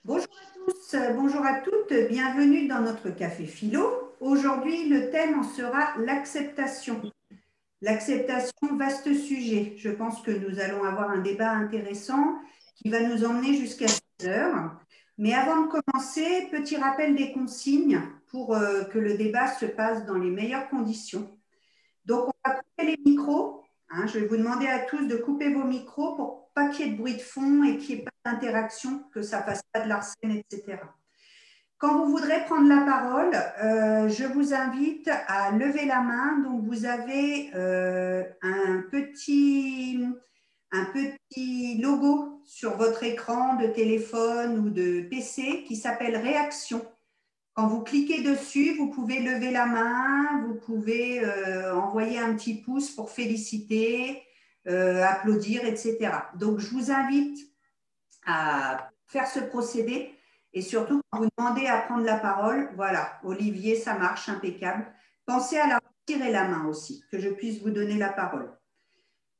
Bonjour à tous, bonjour à toutes, bienvenue dans notre café philo. Aujourd'hui, le thème en sera l'acceptation. L'acceptation, vaste sujet. Je pense que nous allons avoir un débat intéressant qui va nous emmener jusqu'à 16 heures. Mais avant de commencer, petit rappel des consignes pour que le débat se passe dans les meilleures conditions. Donc, on va couper les micros. Je vais vous demander à tous de couper vos micros pour pas qu'il y ait de bruit de fond et qu'il n'y ait pas d'interaction, que ça ne fasse pas de l'arsène, etc. Quand vous voudrez prendre la parole, je vous invite à lever la main. Donc, vous avez un petit logo sur votre écran de téléphone ou de PC qui s'appelle Réaction. Quand vous cliquez dessus, vous pouvez lever la main, vous pouvez envoyer un petit pouce pour féliciter, applaudir, etc. Donc, je vous invite à faire ce procédé et surtout, quand vous demandez à prendre la parole, voilà, Olivier, ça marche, impeccable. Pensez à la retirer la main aussi, que je puisse vous donner la parole.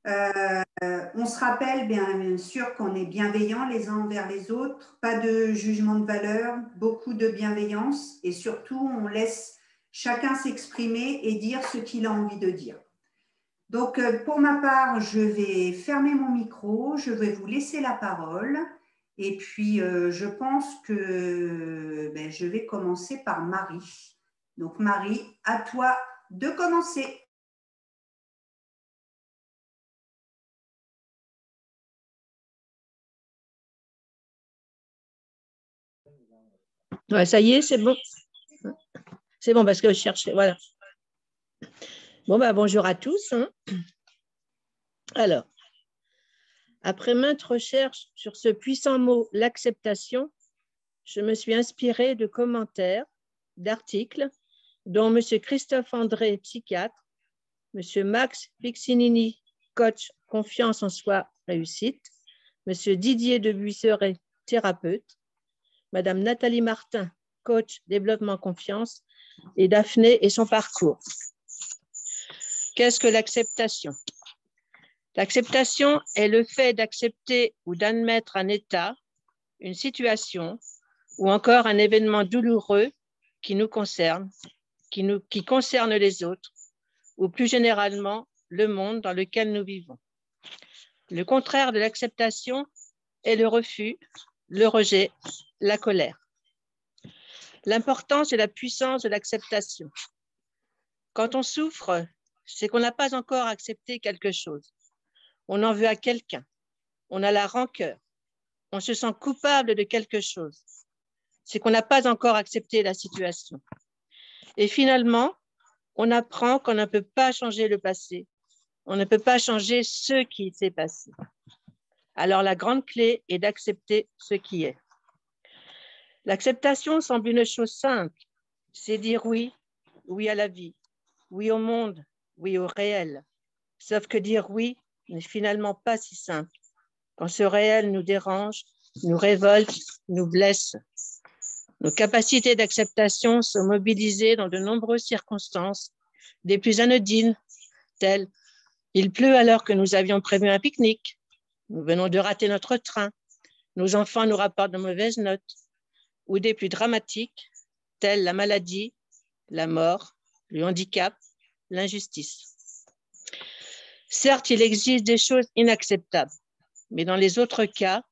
On se rappelle bien sûr qu'on est bienveillants les uns envers les autres, pas de jugement de valeur, beaucoup de bienveillance et surtout on laisse chacun s'exprimer et dire ce qu'il a envie de dire. Donc pour ma part, je vais fermer mon micro, je vais vous laisser la parole et puis je pense que je vais commencer par Marie. Donc Marie, à toi de commencer. Ouais, ça y est, c'est bon. C'est bon parce que je cherchais. Voilà. Bon, bonjour à tous. Alors, après maintes recherches sur ce puissant mot, l'acceptation, je me suis inspirée de commentaires, d'articles, dont M. Christophe André, psychiatre, M. Max Piccinini, coach confiance en soi, réussite, M. Didier de Buisseret, thérapeute, Mme Nathalie Martin, coach développement confiance, et Daphné et son parcours. Qu'est-ce que l'acceptation? L'acceptation est le fait d'accepter ou d'admettre un état, une situation ou encore un événement douloureux qui nous concerne, qui concerne les autres ou plus généralement le monde dans lequel nous vivons. Le contraire de l'acceptation est le refus, le rejet, la colère. L'importance et la puissance de l'acceptation. Quand on souffre, c'est qu'on n'a pas encore accepté quelque chose. On en veut à quelqu'un. On a la rancœur. On se sent coupable de quelque chose. C'est qu'on n'a pas encore accepté la situation. Et finalement, on apprend qu'on ne peut pas changer le passé. On ne peut pas changer ce qui s'est passé. Alors la grande clé est d'accepter ce qui est. L'acceptation semble une chose simple. C'est dire oui, oui à la vie, oui au monde, oui au réel. Sauf que dire oui n'est finalement pas si simple. Quand ce réel nous dérange, nous révolte, nous blesse. Nos capacités d'acceptation sont mobilisées dans de nombreuses circonstances, des plus anodines, telles « il pleut alors que nous avions prévu un pique-nique »,« nous venons de rater notre train »,« nos enfants nous rapportent de mauvaises notes », ou des plus dramatiques, telles la maladie, la mort, le handicap, l'injustice. Certes, il existe des choses inacceptables, mais dans les autres cas,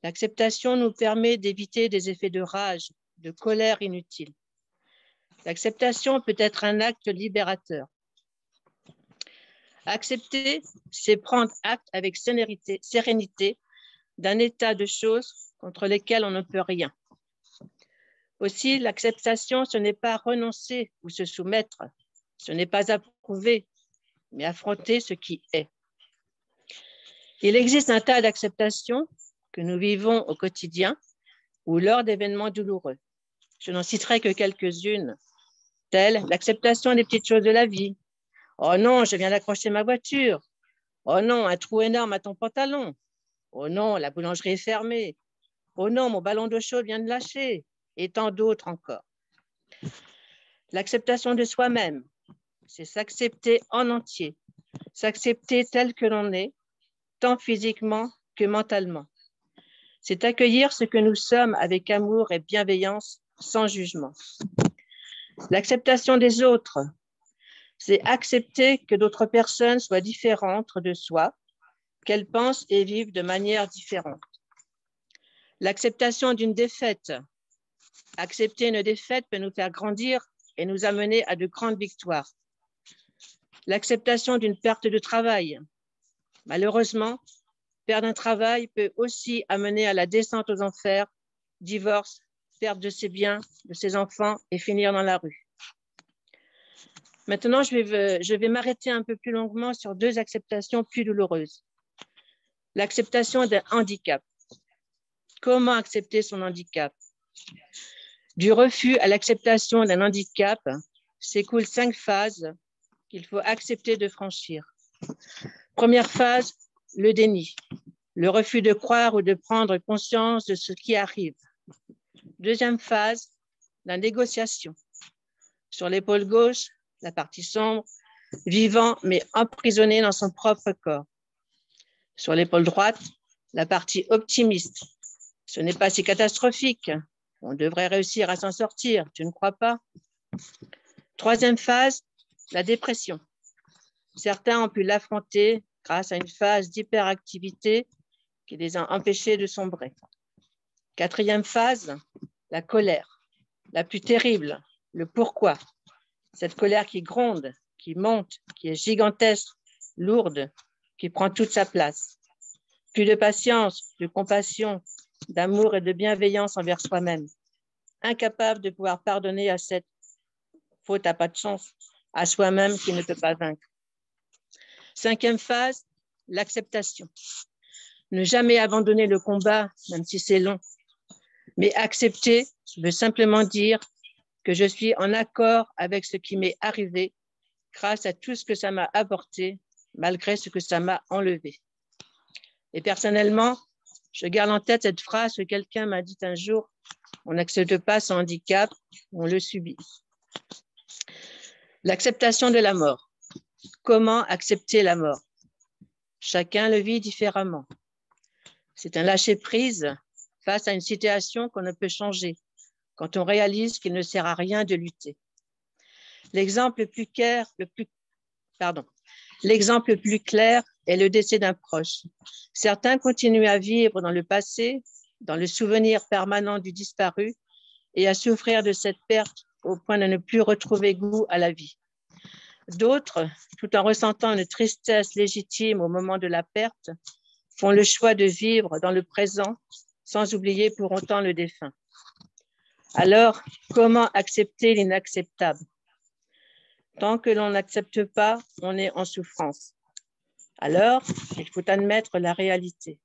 l'acceptation nous permet d'éviter des effets de rage, de colère inutile. L'acceptation peut être un acte libérateur. Accepter, c'est prendre acte avec sérénité d'un état de choses contre lesquelles on ne peut rien. Aussi, l'acceptation, ce n'est pas renoncer ou se soumettre, ce n'est pas approuver, mais affronter ce qui est. Il existe un tas d'acceptations que nous vivons au quotidien ou lors d'événements douloureux. Je n'en citerai que quelques-unes, telles l'acceptation des petites choses de la vie. Oh non, je viens d'accrocher ma voiture. Oh non, un trou énorme à ton pantalon. Oh non, la boulangerie est fermée. Oh non, mon ballon d'eau chaude vient de lâcher. Et tant d'autres encore. L'acceptation de soi-même, c'est s'accepter en entier, s'accepter tel que l'on est, tant physiquement que mentalement. C'est accueillir ce que nous sommes avec amour et bienveillance, sans jugement. L'acceptation des autres, c'est accepter que d'autres personnes soient différentes de soi, qu'elles pensent et vivent de manière différente. L'acceptation d'une défaite. Accepter une défaite peut nous faire grandir et nous amener à de grandes victoires. L'acceptation d'une perte de travail. Malheureusement, perdre un travail peut aussi amener à la descente aux enfers, divorce, perte de ses biens, de ses enfants et finir dans la rue. Maintenant, je vais m'arrêter un peu plus longuement sur deux acceptations plus douloureuses. L'acceptation d'un handicap. Comment accepter son handicap? Du refus à l'acceptation d'un handicap s'écoulent 5 phases qu'il faut accepter de franchir. Première phase, le déni, le refus de croire ou de prendre conscience de ce qui arrive. Deuxième phase, la négociation. Sur l'épaule gauche, la partie sombre, vivant mais emprisonné dans son propre corps. Sur l'épaule droite, la partie optimiste. Ce n'est pas si catastrophique. On devrait réussir à s'en sortir, tu ne crois pas? Troisième phase, la dépression. Certains ont pu l'affronter grâce à une phase d'hyperactivité qui les a empêchés de sombrer. Quatrième phase, la colère, la plus terrible, le pourquoi. Cette colère qui gronde, qui monte, qui est gigantesque, lourde, qui prend toute sa place. Plus de patience, de compassion, d'amour et de bienveillance envers soi-même. Incapable de pouvoir pardonner à cette faute à pas de chance, à soi-même qui ne peut pas vaincre. Cinquième phase, l'acceptation. Ne jamais abandonner le combat, même si c'est long. Mais accepter veut simplement dire que je suis en accord avec ce qui m'est arrivé grâce à tout ce que ça m'a apporté, malgré ce que ça m'a enlevé. Et personnellement, je garde en tête cette phrase que quelqu'un m'a dit un jour, on n'accepte pas son handicap, on le subit. L'acceptation de la mort. Comment accepter la mort? Chacun le vit différemment. C'est un lâcher-prise face à une situation qu'on ne peut changer, quand on réalise qu'il ne sert à rien de lutter. L'exemple le plus clair est le décès d'un proche. Certains continuent à vivre dans le passé, dans le souvenir permanent du disparu et à souffrir de cette perte au point de ne plus retrouver goût à la vie. D'autres, tout en ressentant une tristesse légitime au moment de la perte, font le choix de vivre dans le présent sans oublier pour autant le défunt. Alors, comment accepter l'inacceptable? Tant que l'on n'accepte pas, on est en souffrance. Alors, il faut admettre la réalité.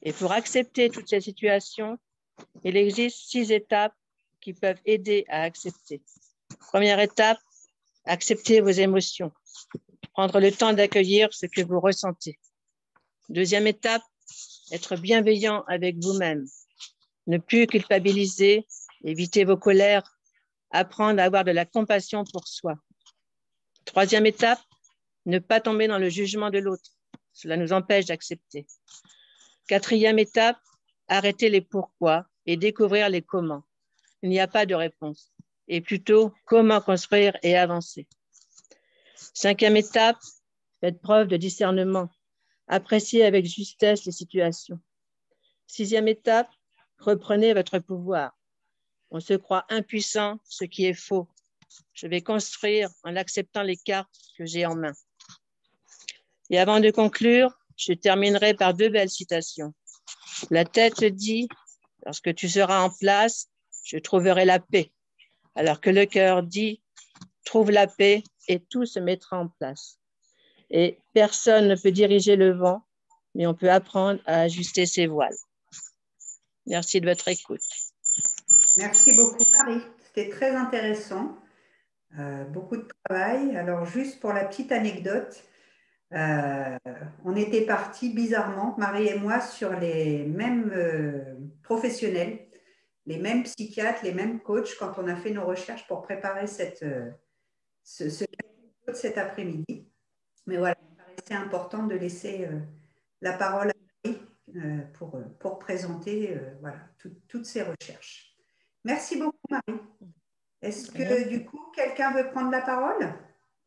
Et pour accepter toutes ces situations, il existe 6 étapes qui peuvent aider à accepter. Première étape, accepter vos émotions. Prendre le temps d'accueillir ce que vous ressentez. Deuxième étape, être bienveillant avec vous-même. Ne plus culpabiliser, éviter vos colères, apprendre à avoir de la compassion pour soi. Troisième étape, ne pas tomber dans le jugement de l'autre. Cela nous empêche d'accepter. Quatrième étape, arrêter les pourquoi et découvrir les comment. Il n'y a pas de réponse, et plutôt comment construire et avancer. Cinquième étape, faites preuve de discernement. Appréciez avec justesse les situations. Sixième étape, reprenez votre pouvoir. On se croit impuissant, ce qui est faux. Je vais construire en acceptant les cartes que j'ai en main. Et avant de conclure, je terminerai par 2 belles citations. La tête dit, lorsque tu seras en place, je trouverai la paix. Alors que le cœur dit, trouve la paix et tout se mettra en place. Et personne ne peut diriger le vent, mais on peut apprendre à ajuster ses voiles. Merci de votre écoute. Merci beaucoup, Marie. C'était très intéressant. Beaucoup de travail. Alors, juste pour la petite anecdote, on était partis bizarrement, Marie et moi, sur les mêmes professionnels, les mêmes psychiatres, les mêmes coachs quand on a fait nos recherches pour préparer ce cet après-midi. Mais voilà, il me paraissait important de laisser la parole à Marie, pour présenter voilà, toutes ces recherches. Merci beaucoup, Marie. Est-ce que, du coup, quelqu'un veut prendre la parole?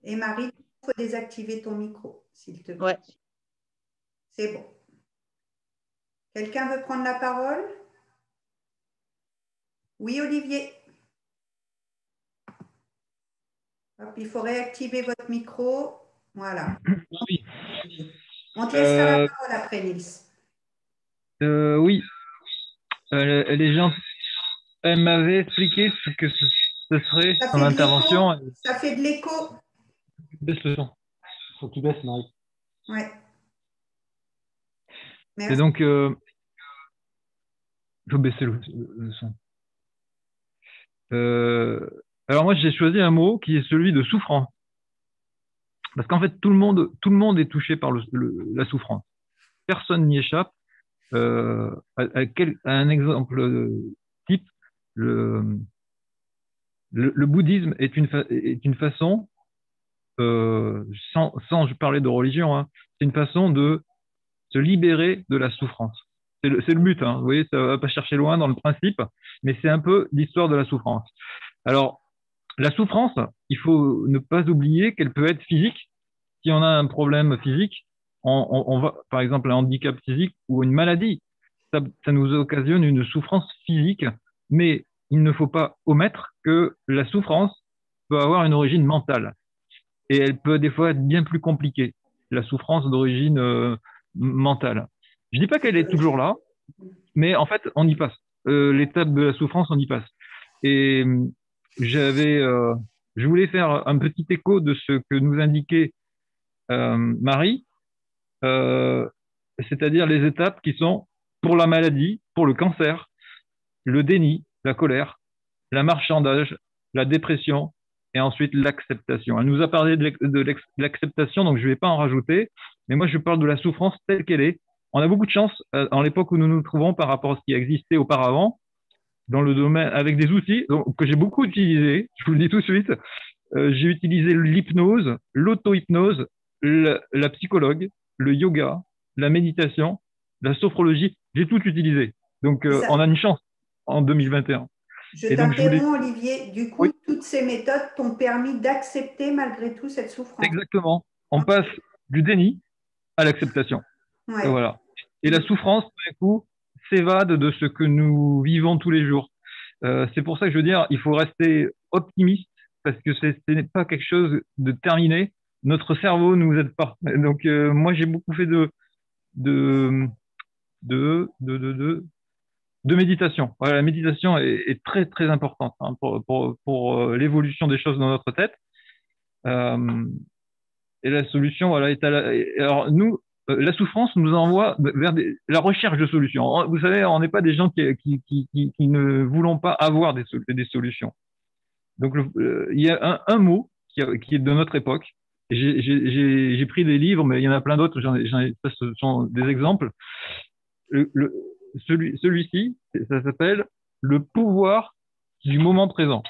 Et Marie, il faut désactiver ton micro, s'il te plaît. Ouais. C'est bon. Quelqu'un veut prendre la parole? Oui, Olivier. Hop, il faut réactiver votre micro. Voilà. Oui. On te laissera la parole après, Nils. Oui. Les gens, elle m'avait expliqué ce que ce serait son intervention. Ça fait de l'écho. Baisse le son. Faut que tu baisses, Marie. Ouais. Merci. Et donc, il faut baisser le son. Alors moi, j'ai choisi un mot qui est celui de souffrance. Parce qu'en fait, tout le monde est touché par la souffrance. Personne n'y échappe. À un exemple type, le bouddhisme est une façon, sans parler de religion, hein, c'est une façon de se libérer de la souffrance. C'est le but, hein, vous voyez, ça ne va pas chercher loin dans le principe, mais c'est un peu l'histoire de la souffrance. Alors, la souffrance, il faut ne pas oublier qu'elle peut être physique. Si on a un problème physique, on va, par exemple, un handicap physique ou une maladie, ça nous occasionne une souffrance physique, mais il ne faut pas omettre que la souffrance peut avoir une origine mentale. Et elle peut des fois être bien plus compliquée, la souffrance d'origine mentale. Je dis pas qu'elle est toujours là, mais en fait, on y passe. L'étape de la souffrance, on y passe. Et je voulais faire un petit écho de ce que nous indiquait Marie, c'est-à-dire les étapes qui sont pour la maladie, pour le cancer, le déni, la colère, la marchandage, la dépression et ensuite l'acceptation. Elle nous a parlé de l'acceptation, donc je ne vais pas en rajouter, mais moi je parle de la souffrance telle qu'elle est. On a beaucoup de chance en l'époque où nous nous trouvons par rapport à ce qui existait auparavant, dans le domaine, avec des outils que j'ai beaucoup utilisés, je vous le dis tout de suite. J'ai utilisé l'hypnose, l'auto-hypnose, la psychologue, le yoga, la méditation, la sophrologie, j'ai tout utilisé. Donc, on a une chance en 2021. Je t'interromps, Olivier. Du coup, oui, toutes ces méthodes t'ont permis d'accepter malgré tout cette souffrance. Exactement. On passe du déni à l'acceptation. Ouais. Voilà. Et la souffrance, d'un coup, s'évade de ce que nous vivons tous les jours. C'est pour ça que je veux dire, il faut rester optimiste parce que ce n'est pas quelque chose de terminé. Notre cerveau ne nous aide pas. Donc, moi, j'ai beaucoup fait de méditation. Voilà, la méditation est très, très importante hein, pour l'évolution des choses dans notre tête. Et la solution, voilà, est alors, nous, la souffrance nous envoie vers la recherche de solutions. Vous savez, on n'est pas des gens qui ne voulons pas avoir des solutions. Donc, il y a un mot qui est de notre époque. J'ai pris des livres, mais il y en a plein d'autres. Ce sont des exemples. Celui-ci, ça s'appelle le pouvoir du moment présent.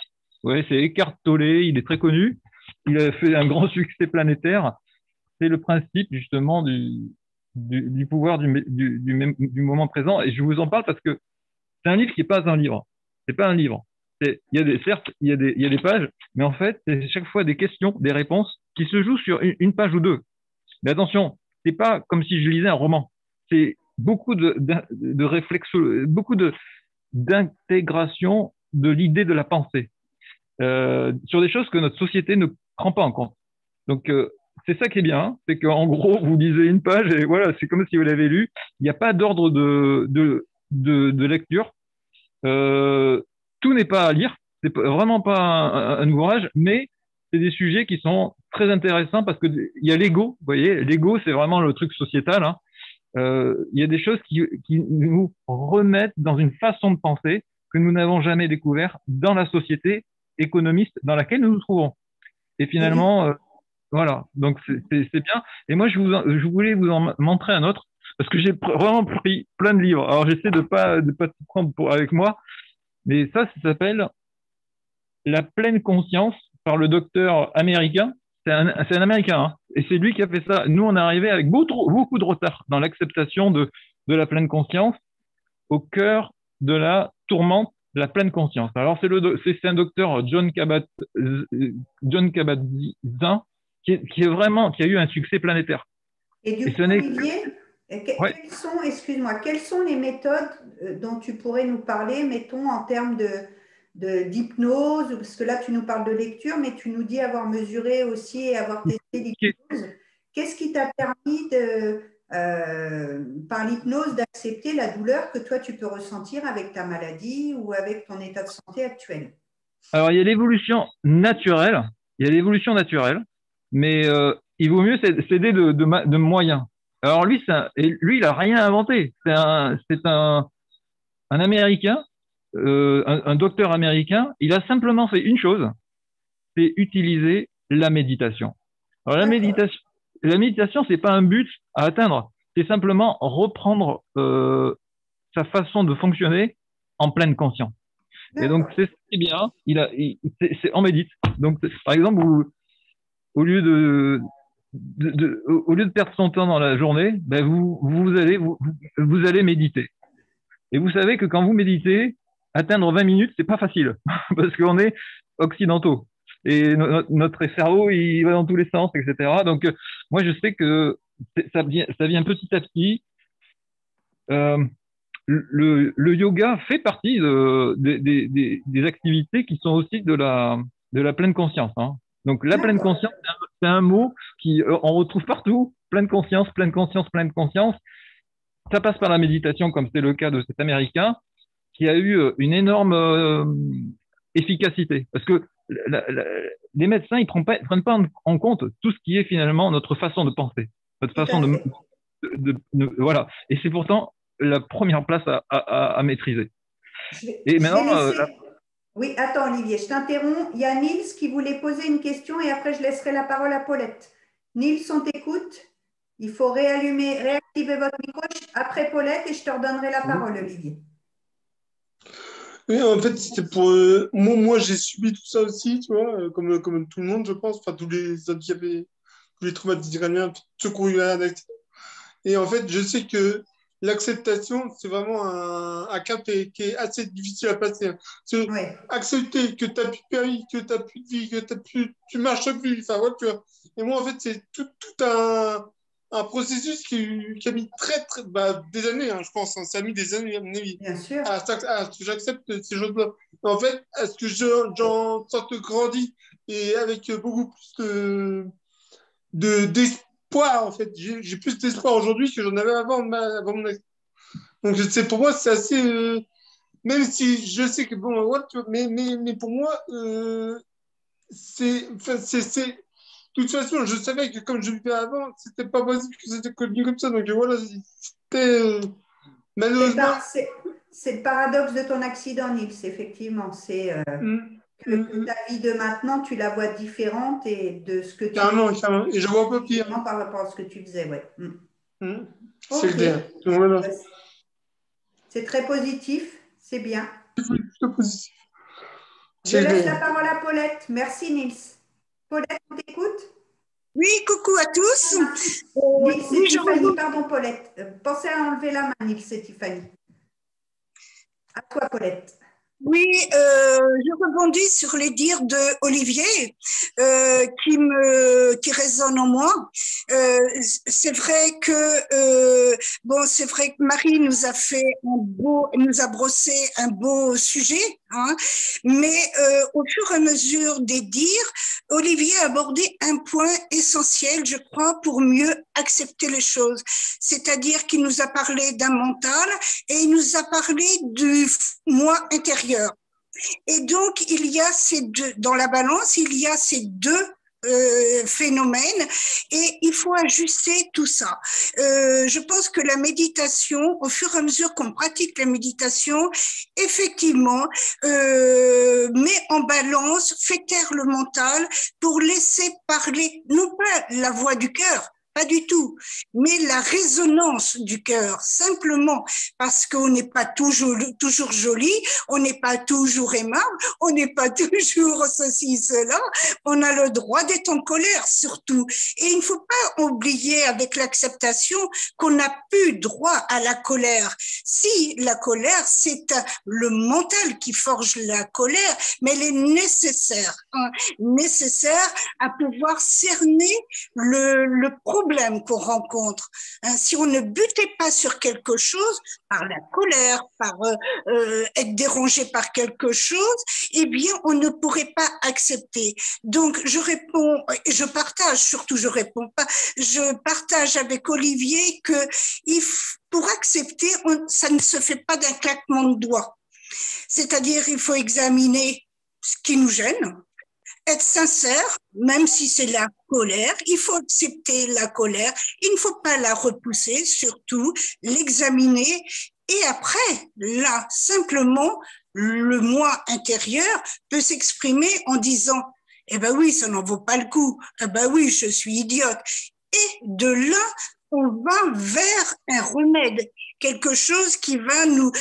Ouais, c'est Eckhart Tolle, il est très connu. Il a fait un grand succès planétaire. C'est le principe justement du pouvoir du moment présent. Et je vous en parle parce que c'est un livre qui n'est pas un livre. C'est pas un livre. Certes, il y a des pages, mais en fait, c'est chaque fois des questions, des réponses qui se jouent sur une page ou deux. Mais attention, c'est pas comme si je lisais un roman. C'est beaucoup de réflexion, beaucoup d'intégration de l'idée de la pensée sur des choses que notre société ne prend pas en compte. Donc, c'est ça qui est bien, c'est qu'en gros, vous lisez une page et voilà, c'est comme si vous l'avez lu. Il n'y a pas d'ordre de lecture. Tout n'est pas à lire, c'est vraiment pas un ouvrage, mais c'est des sujets qui sont très intéressants parce que il y a l'ego, vous voyez, l'ego c'est vraiment le truc sociétal. Hein. Il y a des choses qui nous remettent dans une façon de penser que nous n'avons jamais découvert dans la société économiste dans laquelle nous nous trouvons. Et finalement, voilà, donc c'est bien. Et moi, je voulais vous en montrer un autre parce que j'ai vraiment pris plein de livres. Alors, j'essaie de pas tout prendre avec moi. Mais ça s'appelle La pleine conscience par le docteur américain. C'est un Américain, hein, et c'est lui qui a fait ça. Nous, on est arrivé avec beaucoup de retard dans l'acceptation de de la pleine conscience au cœur de la tourmente de la pleine conscience. Alors, c'est un docteur John Kabat-Zinn qui a eu un succès planétaire. Et du coup, Olivier, excuse-moi, quelles sont les méthodes dont tu pourrais nous parler, mettons, en termes d'hypnose, parce que là, tu nous parles de lecture, mais tu nous dis avoir mesuré aussi et avoir testé l'hypnose. Qu'est-ce qui t'a permis par l'hypnose d'accepter la douleur que toi, tu peux ressentir avec ta maladie ou avec ton état de santé actuel? Alors, il y a l'évolution naturelle, mais il vaut mieux s'aider de moyens. Alors, lui, il n'a rien inventé. C'est un Américain, un docteur américain. Il a simplement fait une chose, c'est utiliser la méditation. Alors, la méditation, c'est pas un but à atteindre, c'est simplement reprendre sa façon de fonctionner en pleine conscience. Et donc, c'est bien, on médite. Donc, par exemple, au lieu de perdre son temps dans la journée, ben vous allez méditer. Et vous savez que quand vous méditez, atteindre 20 minutes, c'est pas facile, parce qu'on est occidentaux. Et notre cerveau, il va dans tous les sens, etc. Donc, moi, je sais que ça vient petit à petit. Le yoga fait partie des activités qui sont aussi de la pleine conscience. Hein. Donc, la pleine conscience, c'est un mot on retrouve partout. Pleine conscience, pleine conscience, pleine conscience. Ça passe par la méditation, comme c'est le cas de cet Américain, qui a eu une énorme efficacité. Parce que les médecins, ils prennent pas en compte tout ce qui est finalement notre façon de penser, notre façon voilà. Et c'est pourtant la première place à maîtriser. Et maintenant, oui, attends Olivier, je t'interromps. Il y a Nils qui voulait poser une question et après je laisserai la parole à Paulette. Nils, on t'écoute. Il faut réactiver votre micro après Paulette et je te redonnerai la parole, Olivier. Oui, en fait, c'était pour... moi, j'ai subi tout ça aussi, tu vois, comme tout le monde, je pense, enfin, tous les handicapés, tous les traumatisés crâniens, ceux qui ont eu un accident. Et en fait, je sais que l'acceptation, c'est vraiment un cap qui est assez difficile à passer. Hein. C'est accepter que tu n'as plus de permis, que tu n'as plus de vie, que tu marches plus, enfin, voilà, tu vois. Et moi, en fait, c'est tout un processus qui a mis des années, hein, je pense. Hein, ça a mis des années, à mon avis. Bien sûr. À ce que j'accepte ces choses-là. En fait, à ce que j'en sorte grandi et avec beaucoup plus d'espoir, en fait. J'ai plus d'espoir aujourd'hui que j'en avais avant mon accident. Donc, pour moi, c'est assez... même si je sais que, bon, ouais, mais pour moi, de toute façon, je savais que comme je vivais avant, c'était pas possible que c'était connu comme ça. Donc voilà, c'était malheureusement. C'est le paradoxe de ton accident, Nils, effectivement. C'est que ta vie de maintenant, tu la vois différente et de ce que tu carrément. Et je vois pas pire. Par rapport à ce que tu faisais, ouais. C'est clair. Voilà. C'est très positif, c'est bien. C'est positif. Je laisse la parole à Paulette. Merci, Nils. Paulette, on t'écoute? Oui, coucou à tous. Nils et Tiffany, pardon, Paulette. Pensez à enlever la main, Nils et Tiffany. À toi, Paulette. Oui, je rebondis sur les dires de Olivier qui résonnent en moi. C'est vrai que c'est vrai que Marie nous a brossé un beau sujet, hein, mais au fur et à mesure des dires, Olivier a abordé un point essentiel, je crois, pour mieux accepter les choses. C'est-à-dire qu'il nous a parlé d'un mental et il nous a parlé du moi intérieur. Et donc, il y a dans la balance, il y a ces deux phénomènes et il faut ajuster tout ça. Je pense que la méditation, au fur et à mesure qu'on pratique la méditation, effectivement, met en balance, fait taire le mental pour laisser parler, non pas la voix du cœur, pas du tout. Mais la résonance du cœur, simplement parce qu'on n'est pas toujours joli, on n'est pas toujours aimable, on n'est pas toujours ceci, cela, on a le droit d'être en colère surtout. Et il ne faut pas oublier avec l'acceptation qu'on n'a plus droit à la colère. Si la colère, c'est le mental qui forge la colère, mais elle est nécessaire, hein, nécessaire à pouvoir cerner le problème qu'on rencontre. Hein, si on ne butait pas sur quelque chose, par la colère, par être dérangé par quelque chose, eh bien, on ne pourrait pas accepter. Donc, je réponds, je partage, surtout je réponds pas, je partage avec Olivier que pour accepter, ça ne se fait pas d'un claquement de doigts. C'est-à-dire, il faut examiner ce qui nous gêne, être sincère, même si c'est la colère, il faut accepter la colère, il ne faut pas la repousser, surtout l'examiner, et après, là, simplement, le moi intérieur peut s'exprimer en disant « Eh ben oui, ça n'en vaut pas le coup, eh ben oui, je suis idiote ». Et de là, on va vers un remède, quelque chose qui va nous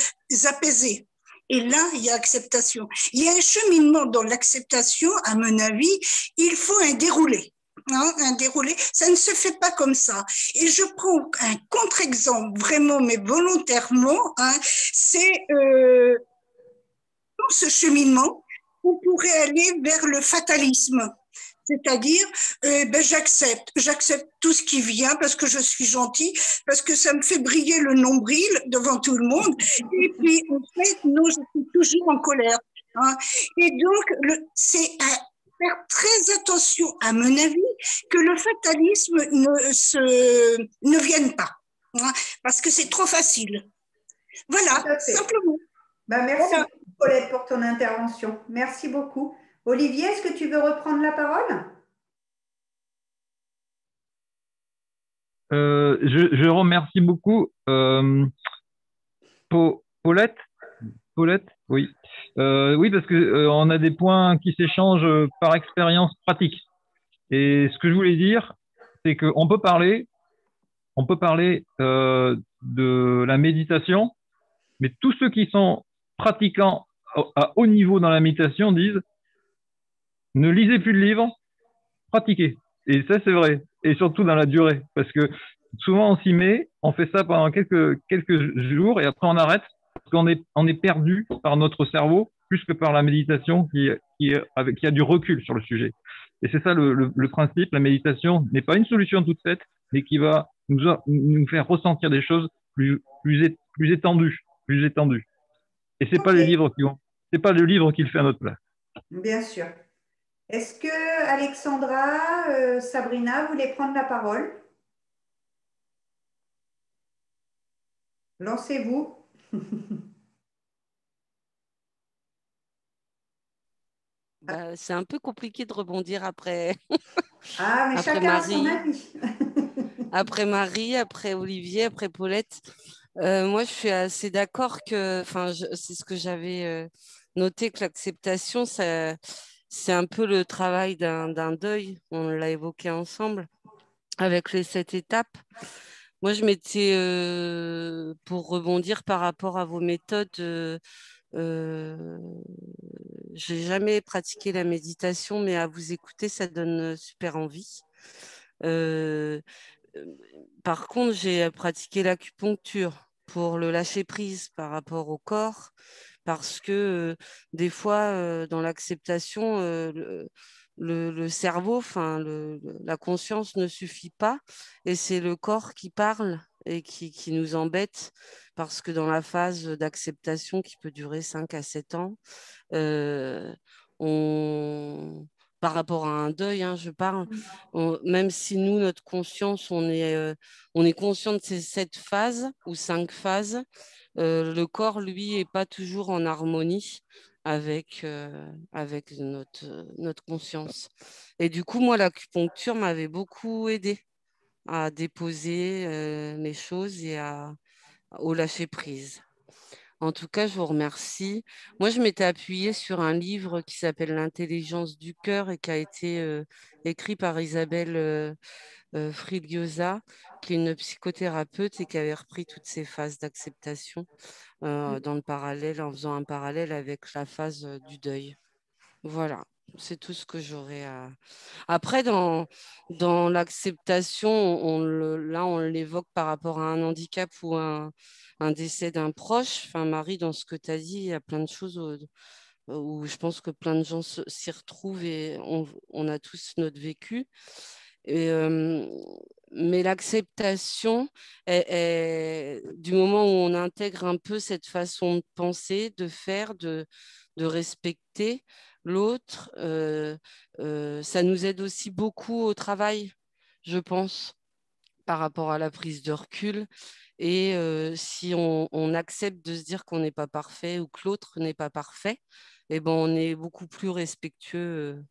apaiser. Et là, il y a acceptation. Il y a un cheminement dans l'acceptation, à mon avis, il faut un déroulé. Hein, un déroulé, ça ne se fait pas comme ça. Et je prends un contre-exemple, vraiment, mais volontairement, hein, c'est dans ce cheminement, on pourrait aller vers le fatalisme. C'est-à-dire, j'accepte tout ce qui vient parce que je suis gentille, parce que ça me fait briller le nombril devant tout le monde. Et puis, en fait, non, je suis toujours en colère. Hein. Et donc, c'est à faire très attention, à mon avis, que le fatalisme ne vienne pas. Hein, parce que c'est trop facile. Voilà, simplement. Ben, merci voilà. Paulette pour ton intervention. Merci beaucoup. Olivier, est-ce que tu veux reprendre la parole? Je remercie beaucoup Paulette. Paulette, oui. Oui, parce que on a des points qui s'échangent par expérience pratique. Et ce que je voulais dire, c'est qu'on peut parler de la méditation, mais tous ceux qui sont pratiquants à haut niveau dans la méditation disent ne lisez plus de livres, pratiquez. Et ça, c'est vrai. Et surtout dans la durée. Parce que souvent, on s'y met, on fait ça pendant quelques jours et après, on arrête parce on est perdu par notre cerveau plus que par la méditation qui a du recul sur le sujet. Et c'est ça le principe. La méditation n'est pas une solution toute faite, mais qui va nous faire ressentir des choses plus étendues. Et c'est pas les livres c'est pas le livre qui le fait à notre place. Bien sûr. Est-ce que Alexandra, Sabrina voulez prendre la parole? Lancez-vous. C'est un peu compliqué de rebondir après. Ah, mais après chacun Marie, a son avis. après Marie, après Olivier, après Paulette. Moi, je suis assez d'accord que, c'est ce que j'avais noté, que l'acceptation, c'est un peu le travail d'un deuil. On l'a évoqué ensemble avec les 7 étapes. Moi, je m'étais, pour rebondir par rapport à vos méthodes, j'ai jamais pratiqué la méditation, mais à vous écouter, ça donne super envie. Par contre, j'ai pratiqué l'acupuncture pour le lâcher prise par rapport au corps, parce que des fois, dans l'acceptation, le cerveau, la conscience ne suffit pas, et c'est le corps qui parle et qui nous embête, parce que dans la phase d'acceptation qui peut durer 5 à 7 ans, par rapport à un deuil, hein, je parle, même si nous, notre conscience, on est conscient de ces 7 phases ou 5 phases, le corps, lui, n'est pas toujours en harmonie avec notre conscience. Et du coup, moi, l'acupuncture m'avait beaucoup aidé à déposer mes choses et au lâcher prise. En tout cas, je vous remercie. Moi, je m'étais appuyée sur un livre qui s'appelle L'intelligence du cœur et qui a été écrit par Isabelle Friliosa, qui est une psychothérapeute et qui avait repris toutes ces phases d'acceptation dans le parallèle, en faisant un parallèle avec la phase du deuil. Voilà, c'est tout ce que j'aurais à... Après, dans l'acceptation, là, on l'évoque par rapport à un handicap ou un décès d'un proche. Enfin, Marie, dans ce que tu as dit, il y a plein de choses où je pense que plein de gens s'y retrouvent et on a tous notre vécu. Et, mais l'acceptation, du moment où on intègre un peu cette façon de penser, de faire, de respecter l'autre, ça nous aide aussi beaucoup au travail, je pense, par rapport à la prise de recul. Et si on accepte de se dire qu'on n'est pas parfait ou que l'autre n'est pas parfait, eh ben, on est beaucoup plus respectueux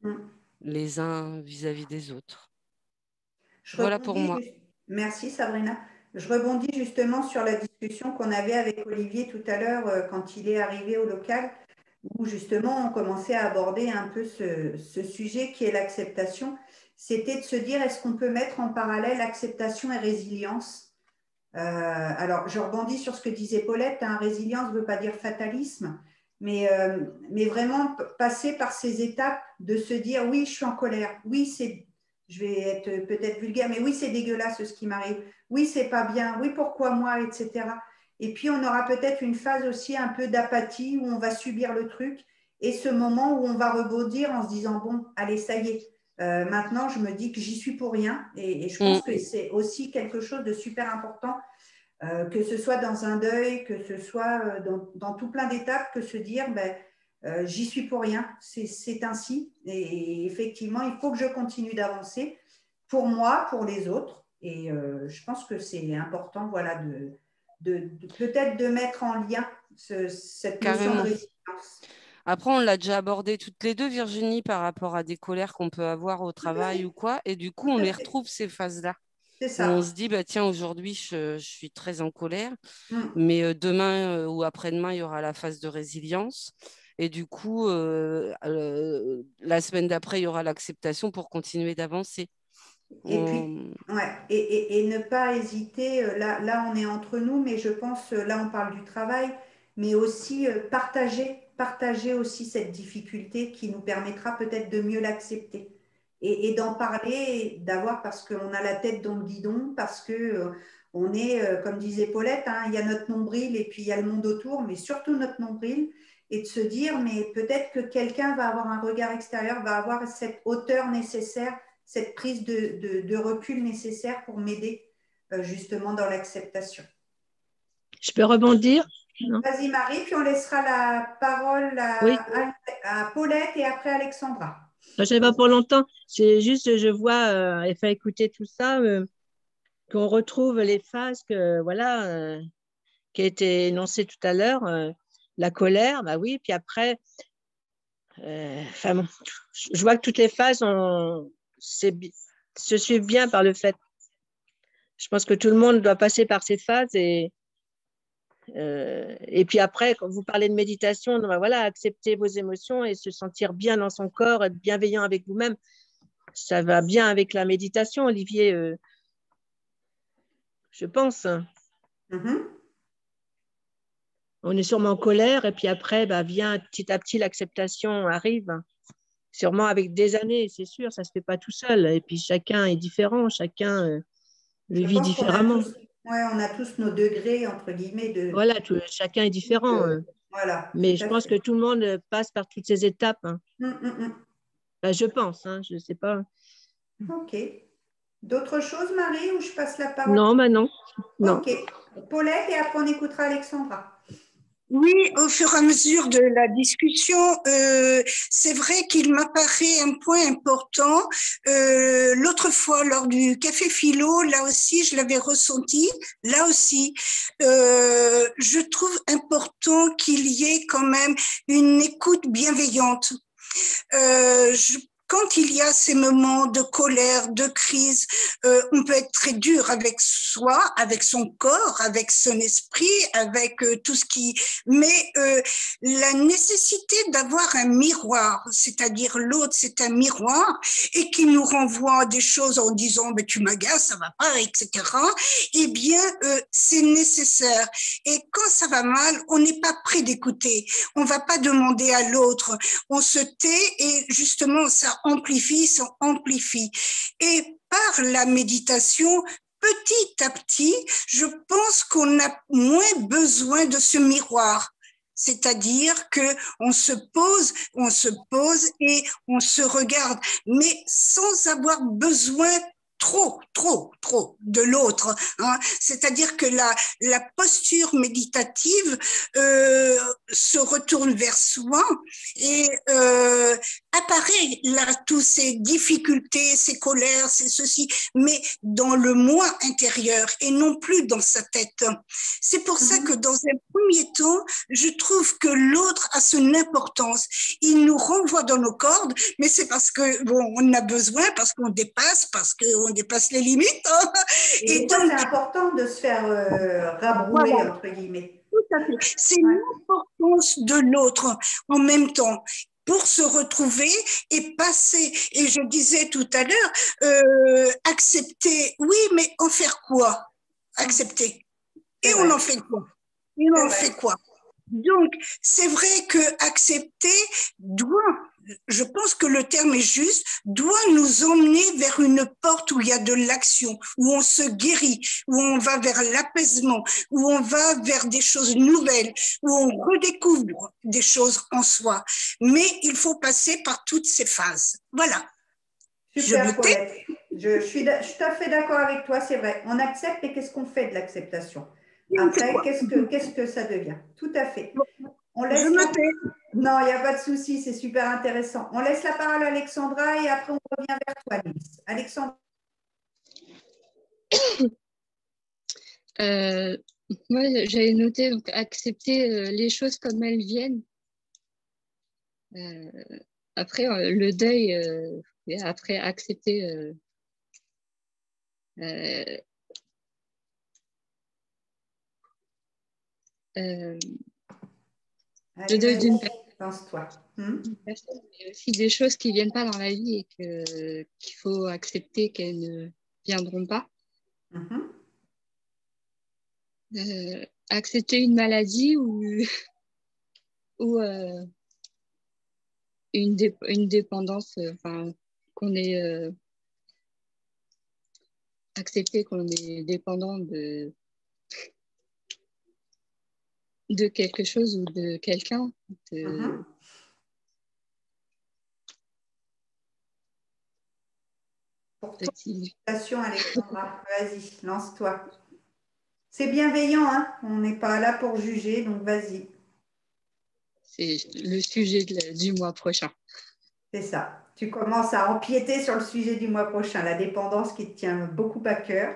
les uns vis-à-vis des autres. Voilà pour moi. Merci Sabrina. Je rebondis justement sur la discussion qu'on avait avec Olivier tout à l'heure quand il est arrivé au local, où justement on commençait à aborder un peu ce sujet qui est l'acceptation. C'était de se dire, est-ce qu'on peut mettre en parallèle acceptation et résilience? Alors, je rebondis sur ce que disait Paulette, hein, résilience ne veut pas dire fatalisme, mais vraiment passer par ces étapes de se dire, oui, je suis en colère, oui, je vais être peut-être vulgaire, mais oui, c'est dégueulasse ce qui m'arrive, oui, c'est pas bien, oui, pourquoi moi, etc. Et puis, on aura peut-être une phase aussi un peu d'apathie où on va subir le truc et ce moment où on va rebondir en se disant, bon, allez, ça y est, maintenant, je me dis que j'y suis pour rien et je pense que c'est aussi quelque chose de super important, que ce soit dans un deuil, que ce soit dans tout plein d'étapes, que se dire, ben, j'y suis pour rien, c'est ainsi. Et effectivement, il faut que je continue d'avancer pour moi, pour les autres. Et je pense que c'est important, voilà, peut-être de mettre en lien cette notion de résilience. Après, on l'a déjà abordé toutes les deux, Virginie, par rapport à des colères qu'on peut avoir au travail ou quoi. Et du coup, on les retrouve, ces phases-là. C'est Où on ça. se dit, bah, tiens, aujourd'hui, je suis très en colère. Mais demain ou après-demain, il y aura la phase de résilience. Et du coup, la semaine d'après, il y aura l'acceptation pour continuer d'avancer. Et puis, ouais, et ne pas hésiter, là on est entre nous, mais je pense, là on parle du travail, mais aussi partager aussi cette difficulté qui nous permettra peut-être de mieux l'accepter et d'en parler, d'avoir, parce qu'on a la tête dans le guidon, parce que on est, comme disait Paulette, hein, il y a notre nombril et puis il y a le monde autour, mais surtout notre nombril, et de se dire, mais peut-être que quelqu'un va avoir un regard extérieur, va avoir cette hauteur nécessaire, cette prise de recul nécessaire pour m'aider justement dans l'acceptation. Je peux rebondir? Vas-y Marie, puis on laissera la parole à Paulette et après Alexandra. Je n'ai pas pour longtemps, c'est juste, je vois, et faire écouter tout ça, qu'on retrouve les phases voilà, qui a été énoncée tout à l'heure, la colère, bah oui, puis après, bon, je vois que toutes les phases se suivent bien par le fait. Je pense que tout le monde doit passer par ces phases et puis après, quand vous parlez de méditation, ben voilà, accepter vos émotions et se sentir bien dans son corps, être bienveillant avec vous-même, ça va bien avec la méditation, Olivier, je pense. On est sûrement en colère et puis après, vient petit à petit, l'acceptation arrive. Sûrement avec des années, c'est sûr, ça ne se fait pas tout seul. Et puis chacun est différent, chacun le vit différemment. On a tous nos degrés, entre guillemets. Voilà, chacun est différent. Voilà, mais je pense que tout le monde passe par toutes ces étapes. Je pense, je ne sais pas. Ok. D'autres choses, Marie, ou je passe la parole? Non, non. Ok. Paulette, et après on écoutera Alexandra. Oui, au fur et à mesure de la discussion, c'est vrai qu'il m'apparaît un point important. L'autre fois, lors du café philo, là aussi, je l'avais ressenti. Là aussi, je trouve important qu'il y ait quand même une écoute bienveillante. quand il y a ces moments de colère, de crise, on peut être très dur avec soi, avec son corps, avec son esprit, avec tout ce qui... Mais la nécessité d'avoir un miroir, c'est-à-dire l'autre, c'est un miroir, et qui nous renvoie des choses en disant « tu m'agaces, ça va pas », etc., eh bien, c'est nécessaire. Et quand ça va mal, on n'est pas prêt d'écouter. On va pas demander à l'autre. On se tait et justement, ça amplifie, ça amplifie. Et par la méditation, petit à petit, je pense qu'on a moins besoin de ce miroir. C'est-à-dire que on se pose et on se regarde, mais sans avoir besoin trop de l'autre. Hein. C'est-à-dire que la posture méditative se retourne vers soi et apparaît là toutes ces difficultés, ces colères, ces ceci, mais dans le moi intérieur et non plus dans sa tête. C'est pour ça que dans un premier temps, je trouve que l'autre a son importance. Il nous renvoie dans nos cordes, mais c'est parce que bon, on en a besoin, parce qu'on dépasse, parce qu'on dépasse les limites. Hein. Et donc, c'est important de se faire rabrouer, voilà, entre guillemets. Tout à fait. C'est l'importance de l'autre en même temps pour se retrouver et passer. Et je disais tout à l'heure, accepter, oui, mais en faire quoi? Accepter. Et on en fait quoi? Et on en fait quoi? Donc, c'est vrai que accepter doit, je pense que le terme est juste, doit nous emmener vers une porte où il y a de l'action, où on se guérit, où on va vers l'apaisement, où on va vers des choses nouvelles, où on redécouvre des choses en soi. Mais il faut passer par toutes ces phases. Voilà. Super, Paulette. Je suis tout à fait d'accord avec toi, c'est vrai. On accepte, mais qu'est-ce qu'on fait de l'acceptation? Après, qu'est-ce que ça devient? Tout à fait. On laisse Non, il n'y a pas de souci, c'est super intéressant. On laisse la parole à Alexandra et après on revient vers toi, Nice. Alexandra. Moi, j'avais noté donc accepter les choses comme elles viennent. Après, le deuil, et après accepter le deuil d'une personne, mais aussi des choses qui ne viennent pas dans la vie et qu'il faut accepter qu'elles ne viendront pas. Accepter une maladie ou une dépendance, qu'on est accepter qu'on est dépendant de quelque chose ou de quelqu'un. Pour toi, Alexandra, vas-y, lance-toi. C'est bienveillant, hein? On n'est pas là pour juger, donc vas-y. C'est le sujet du mois prochain. C'est ça. Tu commences à empiéter sur le sujet du mois prochain, la dépendance qui te tient beaucoup à cœur.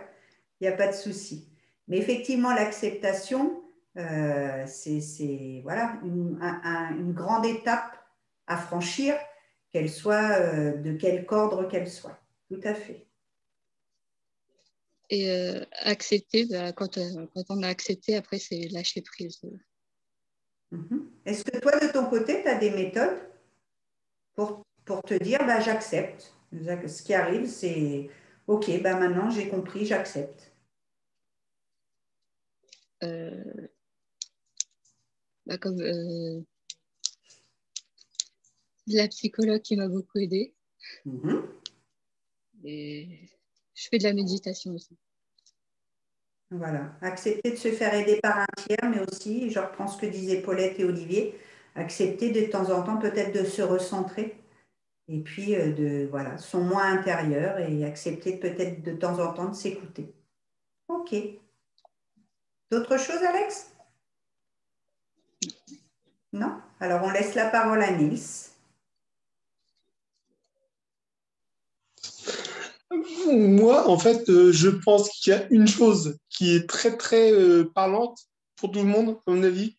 Il n'y a pas de souci. Mais effectivement, l'acceptation, c'est voilà, une grande étape à franchir, qu'elle soit de quelque ordre qu'elle soit. Tout à fait. Et accepter, quand on a accepté, après, c'est lâcher prise. Est-ce que toi, de ton côté, tu as des méthodes pour te dire, j'accepte. Ce qui arrive, c'est OK, maintenant j'ai compris, j'accepte. Comme la psychologue qui m'a beaucoup aidée. Et je fais de la méditation aussi. Voilà, accepter de se faire aider par un tiers, mais aussi, je reprends ce que disaient Paulette et Olivier, accepter de temps en temps peut-être de se recentrer et puis voilà, son moi intérieur et accepter peut-être de temps en temps de s'écouter. OK. D'autres choses, Alex? Non? Alors, on laisse la parole à Nils. Moi, en fait, je pense qu'il y a une chose qui est très, très parlante pour tout le monde, à mon avis,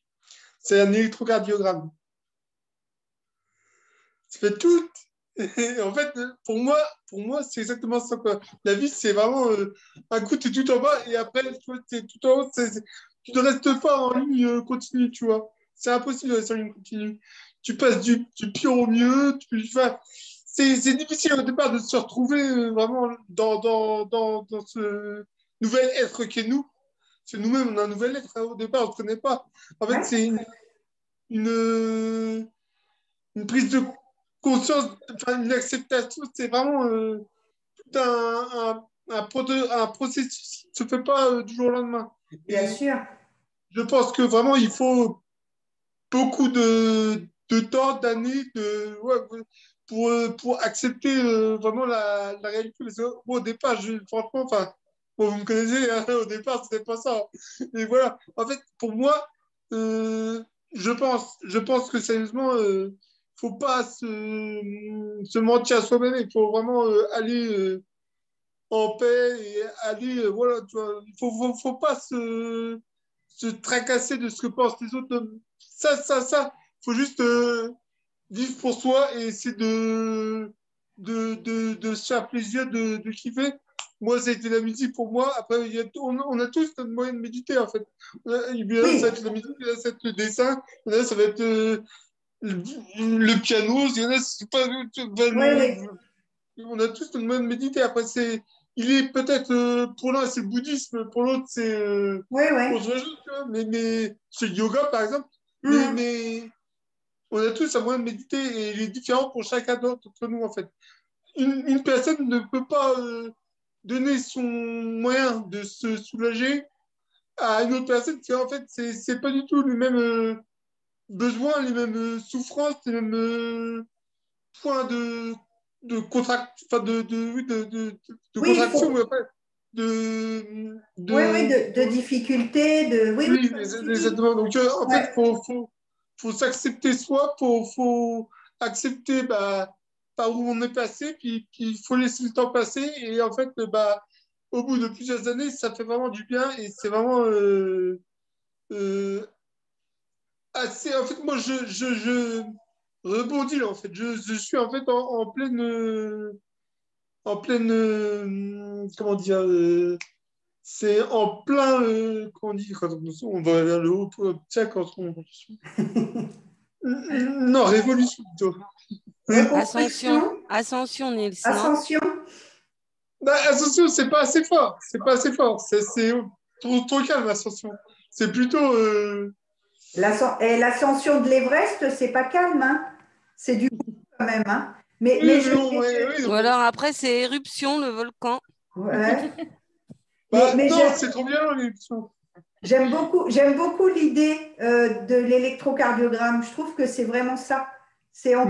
c'est un électrocardiogramme. Ça fait toute Et en fait, pour moi c'est exactement ça, quoi. La vie, c'est vraiment un coup, tu es tout en bas et après, tu vois, tu es tout en haut. Tu ne restes pas en ligne continue, tu vois. C'est impossible de rester en ligne continue. Tu passes du pire au mieux. Enfin, c'est difficile au départ de se retrouver vraiment dans ce nouvel être qui est nous. C'est nous-mêmes, on a un nouvel être. Hein. Au départ, on ne se connaît pas. En fait, Ouais. c'est une, une prise de conscience, enfin, une acceptation. C'est vraiment tout un processus qui ne se fait pas du jour au lendemain. Bien Et sûr. je pense que vraiment, il faut beaucoup de temps, d'années ouais, pour accepter vraiment la réalité. Parce que, bon, au départ, franchement, enfin, bon, vous me connaissez, hein, au départ, c'était pas ça. Et voilà. En fait, pour moi, je pense que sérieusement, faut pas se mentir à soi-même. Il faut vraiment aller en paix et aller, voilà, tu vois, faut pas se tracasser de ce que pensent les autres. Ça, faut juste vivre pour soi et essayer de se faire plaisir, de kiffer. Moi, ça a été la musique pour moi. Après, on a tous notre moyen de méditer, en fait. Il y en a, ça va Oui, être la musique, il y en a, ça va être le dessin, il y en a, ça va être le piano, il y en a, c'est pas, oui, oui. on a tous notre moyen de méditer. Après, il est peut-être, pour l'un, c'est le bouddhisme, pour l'autre, c'est Oui, oui. autre chose, tu vois, mais c'est le yoga, par exemple. Mhm. Mais on a tous un moyen de méditer et il est différent pour chacun d'entre nous, en fait. Une personne ne peut pas donner son moyen de se soulager à une autre personne qui, en fait, c'est pas du tout les mêmes besoins, les mêmes souffrances, les mêmes points enfin oui, de Oui, il contraction, faut. mais après, Oui, oui, de difficultés, de. Oui, oui, oui, comme tu dis. exactement. Donc, en fait, Ouais. faut s'accepter soi, faut accepter bah, par où on est passé, puis il faut laisser le temps passer. Et en fait, bah, au bout de plusieurs années, ça fait vraiment du bien et c'est vraiment euh, assez. En fait, moi, je rebondis, là, en fait. Je suis en fait en pleine, comment dire, c'est en plein, comment on dit, quand on va vers le haut, tiens, quand on, non, révolution plutôt. Reconstruction, Ascension, Nils, non? ascension. Bah, Ascension, c'est pas assez fort. C'est pas assez fort. C'est trop calme, Ascension. C'est plutôt. Et l'ascension de l'Everest, c'est pas calme, hein. C'est du coup quand même, hein. Oui, Mais mais non, ouais, oui, Ou non, alors après, c'est éruption, le volcan. ouais. bah, Mais non, c'est trop bien, l'émission. j'aime beaucoup l'idée de l'électrocardiogramme. Je trouve que c'est vraiment ça. C'est en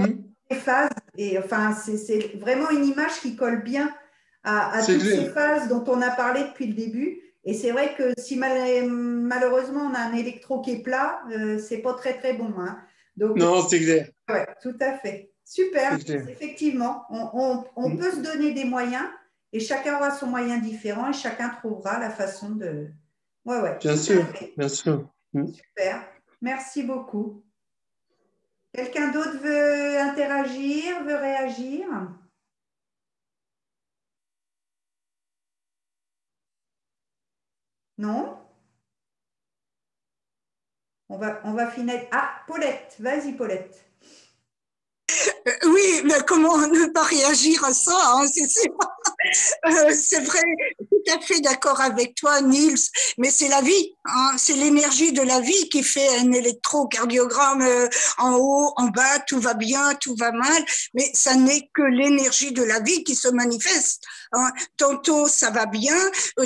les phases et enfin, c'est vraiment une image qui colle bien à C'est toutes ces clair. phases dont on a parlé depuis le début. Et c'est vrai que si malheureusement on a un électro qui est plat, c'est pas très très bon, hein. Donc, Non, c'est clair. ouais, tout à fait. Super. C'est clair. Effectivement, on peut se donner des moyens et chacun aura son moyen différent et chacun trouvera la façon de. Ouais, ouais, Bien tout à sûr, fait. bien sûr. Super. Merci beaucoup. Quelqu'un d'autre veut interagir, veut réagir? Non? On va finir. Ah, Paulette, vas-y, Paulette. Oui, mais comment ne pas réagir à ça, hein, c'est vrai, tout à fait d'accord avec toi, Niels, mais c'est la vie, hein, c'est l'énergie de la vie qui fait un électrocardiogramme en haut, en bas, tout va bien, tout va mal, mais ça n'est que l'énergie de la vie qui se manifeste. Hein. Tantôt ça va bien,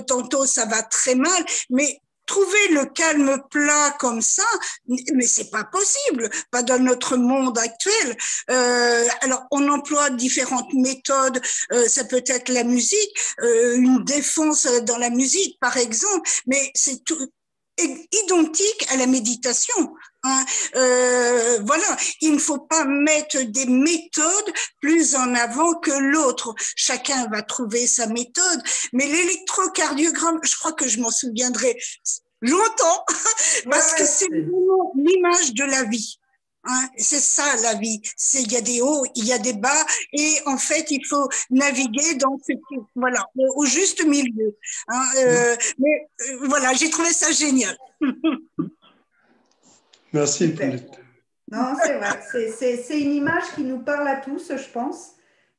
tantôt ça va très mal, mais trouver le calme plat comme ça, mais c'est pas possible, pas dans notre monde actuel. Alors, on emploie différentes méthodes. Ça peut être la musique, une défense dans la musique, par exemple, mais c'est tout identique à la méditation. Hein. Voilà, il ne faut pas mettre des méthodes plus en avant que l'autre. Chacun va trouver sa méthode, mais l'électrocardiogramme, je crois que je m'en souviendrai longtemps parce que c'est vraiment l'image de la vie. Hein, c'est ça la vie. Il y a des hauts, il y a des bas, et en fait, il faut naviguer dans voilà, au juste milieu. Hein, mais voilà, j'ai trouvé ça génial. Merci, Super. Paulette. Non, c'est vrai. C'est une image qui nous parle à tous, je pense,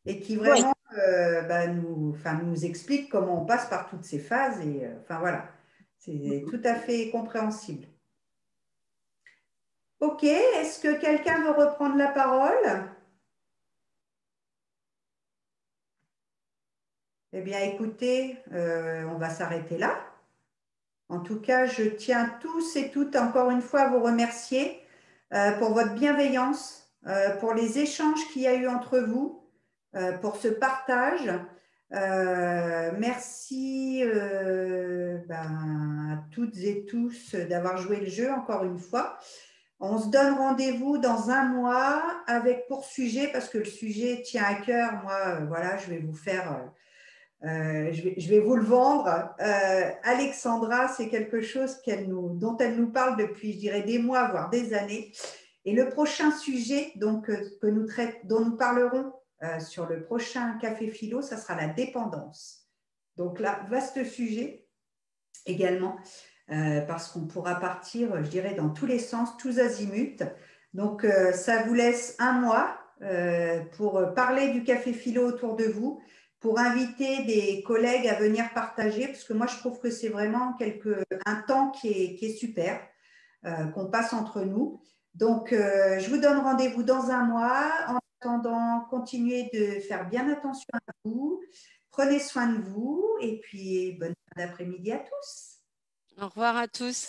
et qui vraiment nous explique comment on passe par toutes ces phases. Et enfin voilà, c'est tout à fait compréhensible. Ok, est-ce que quelqu'un veut reprendre la parole? Eh bien, écoutez, on va s'arrêter là. En tout cas, je tiens tous et toutes encore une fois à vous remercier pour votre bienveillance, pour les échanges qu'il y a eu entre vous, pour ce partage. Merci à toutes et tous d'avoir joué le jeu encore une fois. On se donne rendez-vous dans un mois avec pour sujet, parce que le sujet tient à cœur. Moi, voilà, je vais vous faire... je vais vous le vendre. Alexandra, c'est quelque chose dont elle nous parle depuis, je dirais, des mois, voire des années. Et le prochain sujet donc, dont nous parlerons sur le prochain Café Philo, ça sera la dépendance. Donc là, vaste sujet également, parce qu'on pourra partir, je dirais, dans tous les sens, tous azimuts. Donc, ça vous laisse un mois pour parler du Café Philo autour de vous, pour inviter des collègues à venir partager, parce que moi, je trouve que c'est vraiment un temps qui est super, qu'on passe entre nous. Donc, je vous donne rendez-vous dans un mois. En attendant, continuez de faire bien attention à vous. Prenez soin de vous et puis bonne fin d'après-midi à tous. Au revoir à tous.